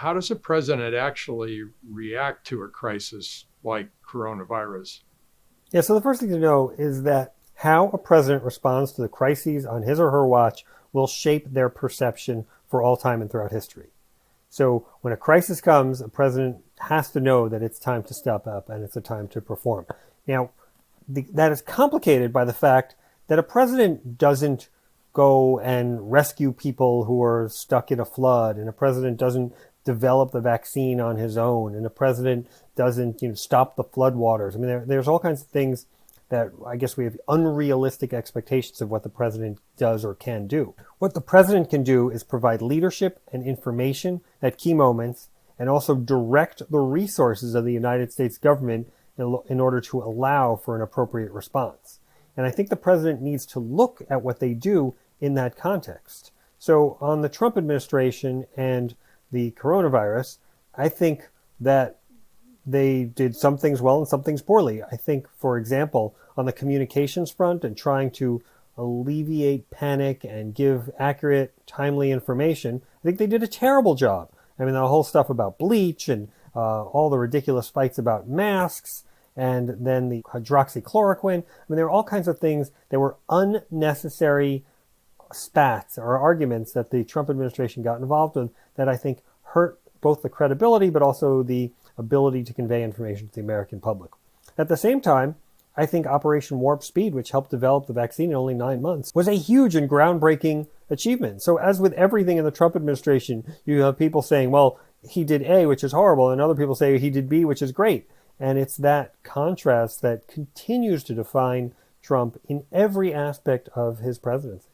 how does a president actually react to a crisis like coronavirus? Yeah, so the first thing to know is that how a president responds to the crises on his or her watch will shape their perception for all time and throughout history. So when a crisis comes, a president has to know that it's time to step up and it's a time to perform. Now, that is complicated by the fact that a president doesn't go and rescue people who are stuck in a flood, and a president doesn't develop the vaccine on his own, and a president doesn't stop the floodwaters. I mean, there's all kinds of things that I guess we have unrealistic expectations of what the president does or can do. What the president can do is provide leadership and information at key moments, and also direct the resources of the United States government in order to allow for an appropriate response. And I think the president needs to look at what they do in that context. So on the Trump administration and the coronavirus, I think that they did some things well and some things poorly. I think, for example, on the communications front and trying to alleviate panic and give accurate, timely information, I think they did a terrible job. I mean, the whole stuff about bleach and all the ridiculous fights about masks, and then the hydroxychloroquine. I mean, there were all kinds of things that were unnecessary spats or arguments that the Trump administration got involved in that I think hurt both the credibility but also the ability to convey information to the American public. At the same time, I think Operation Warp Speed, which helped develop the vaccine in only 9 months, was a huge and groundbreaking achievement. So as with everything in the Trump administration, you have people saying, well, he did A, which is horrible, and other people say he did B, which is great. And it's that contrast that continues to define Trump in every aspect of his presidency.